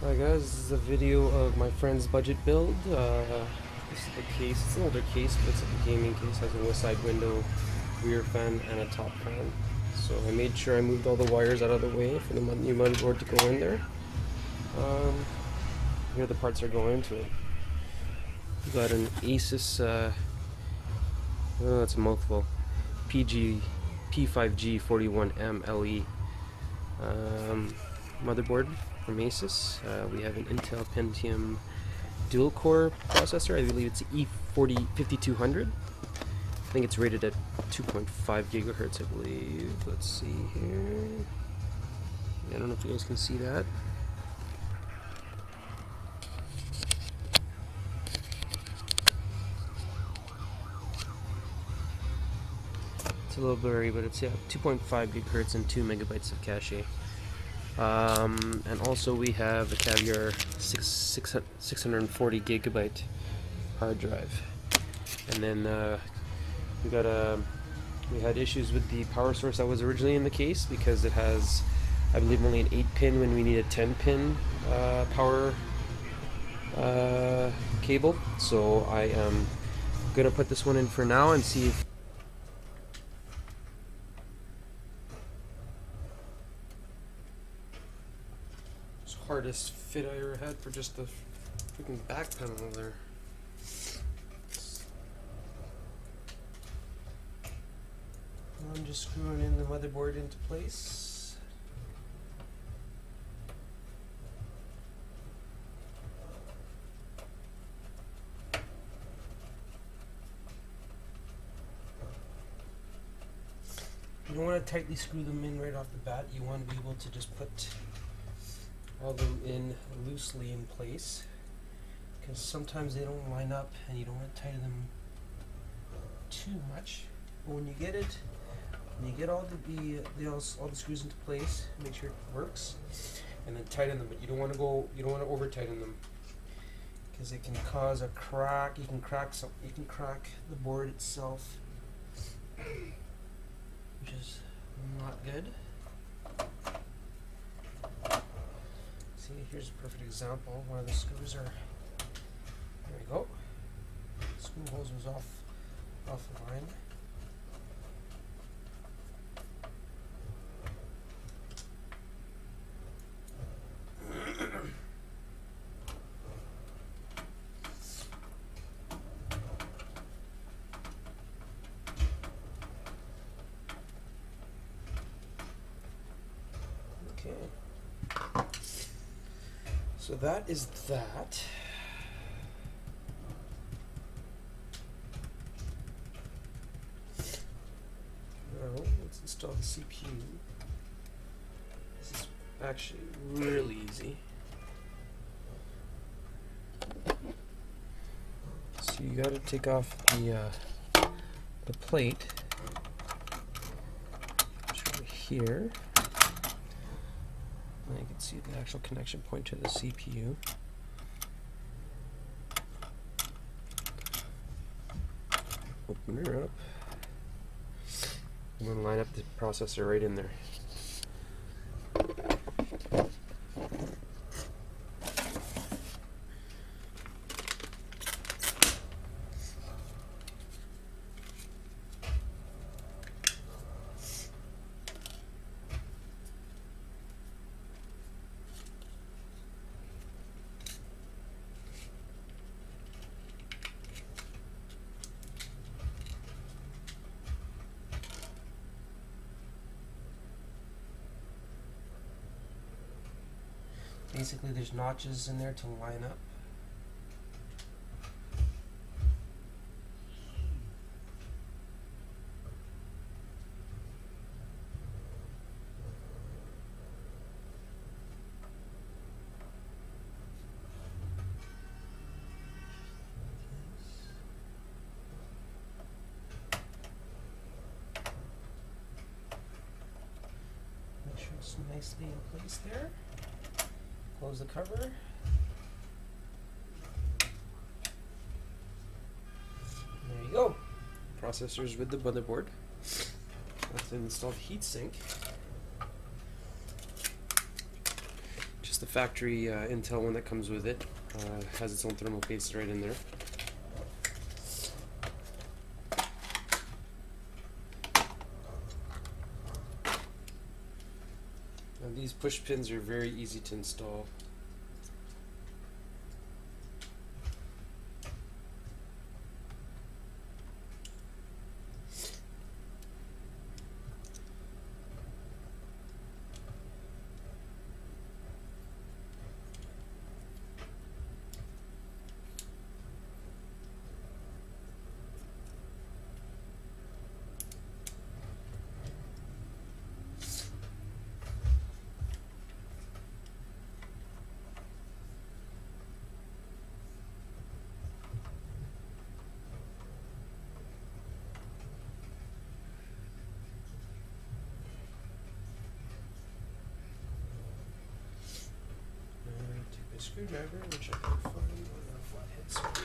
Hi guys, this is a video of my friend's budget build. This is the case. It's an older case, but it's like a gaming case. It has a west side window, rear fan, and a top fan. So I made sure I moved all the wires out of the way for the new motherboard to go in there. Here are the parts that go into it. We got an Asus, oh that's a mouthful, P5G41M LE motherboard from Asus. We have an Intel Pentium dual core processor. I believe it's E5200. I think it's rated at 2.5 gigahertz, I believe. Let's see here. I don't know if you guys can see that. It's a little blurry, but it's 2.5 gigahertz and 2 megabytes of cache. And also we have a Caviar 640 gigabyte hard drive. And then we had issues with the power source that was originally in the case because it has, I believe, only an 8-pin when we need a 10-pin power cable. So I am gonna put this one in for now and see if hardest fit I ever had for just the freaking back panel there. I'm just screwing in the motherboard into place. You don't want to tightly screw them in right off the bat. You want to be able to just put all of them in loosely in place, because sometimes they don't line up and you don't want to tighten them too much. But when you get it, when you get all the screws into place, make sure it works, and then tighten them. But you don't want to over tighten them, because it can cause a crack. You can crack the board itself, which is not good. See, here's a perfect example. One of the screws are, there we go. Screw hose was off the line. Okay. So that is that. Now let's install the CPU. This is actually really easy. So you got to take off the plate right here. And you can see the actual connection point to the CPU. Open her up. I'm going to line up the processor right in there. Basically, there's notches in there to line up. Make sure it's nicely in place there. Close the cover. There you go. Processors with the motherboard. Let's install the heatsink. Just the factory Intel one that comes with it. Has its own thermal paste right in there. Now these push pins are very easy to install. A screwdriver, which I can find on a flathead screwdriver.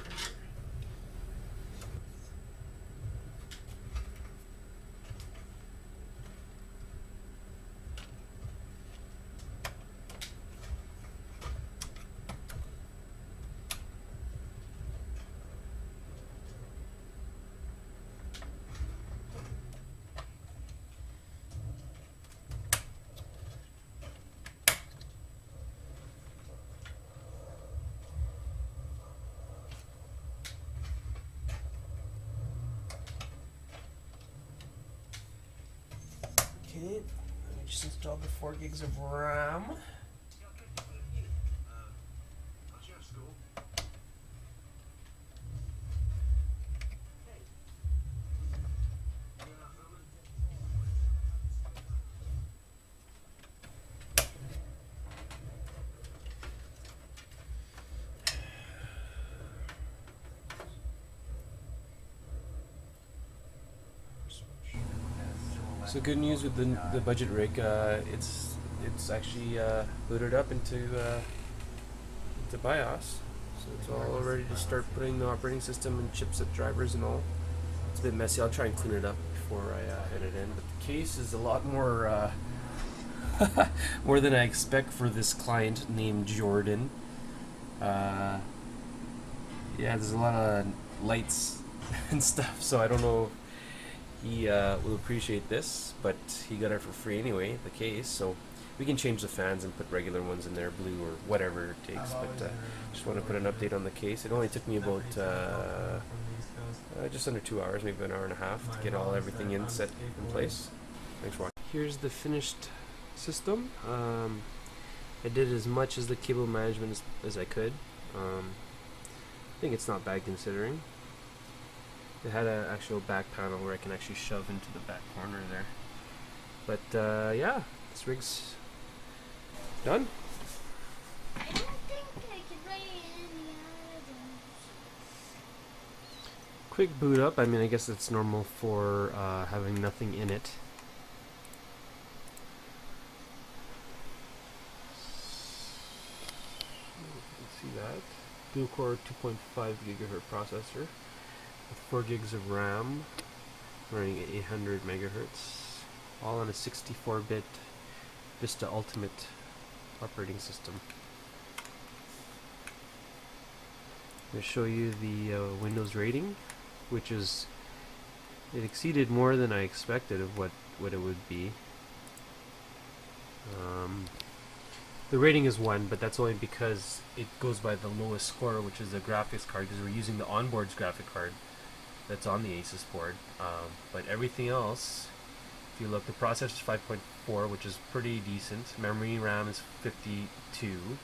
Okay, let me just install the 4 gigs of RAM. So good news with the budget rig. It's actually booted up into BIOS, so it's all ready to start putting the operating system and chipset drivers and all. It's a bit messy. I'll try and clean it up before I head it in. But the case is a lot more more than I expect for this client named Jordan. Yeah, there's a lot of lights and stuff, so I don't know. He will appreciate this, but he got it for free anyway, the case, so we can change the fans and put regular ones in there, blue or whatever it takes, but just want to put an update on the case. It only took me about just under 2 hours, maybe an hour and a half, to get everything in set in place. Thanks for watching. Here's the finished system. I did as much as the cable management as I could. I think it's not bad considering. It had an actual back panel where I can actually shove into the back corner there. But yeah, this rig's done. I don't think I can write any items. Quick boot up. I mean, I guess it's normal for having nothing in it. You can see that. Dual core 2.5 gigahertz processor. 4 gigs of RAM, running at 800 megahertz, all on a 64-bit Vista Ultimate operating system. I'm going to show you the Windows rating, which is, it exceeded more than I expected of what it would be. The rating is 1, but that's only because it goes by the lowest score, which is the graphics card, because we're using the onboard's graphic card that's on the Asus board. But everything else, if you look, the processor is 5.4, which is pretty decent. Memory RAM is 52.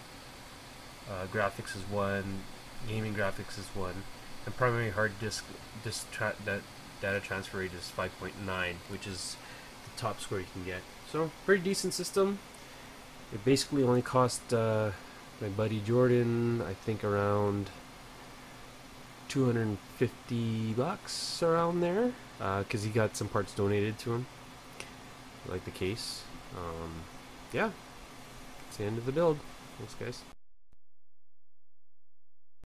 Graphics is 1. Gaming graphics is 1. And primary hard disk data transfer rate is 5.9, which is the top score you can get. So, pretty decent system. It basically only cost my buddy Jordan, I think, around $250 around there, because he got some parts donated to him, like the case. Yeah, it's the end of the build. Thanks, guys.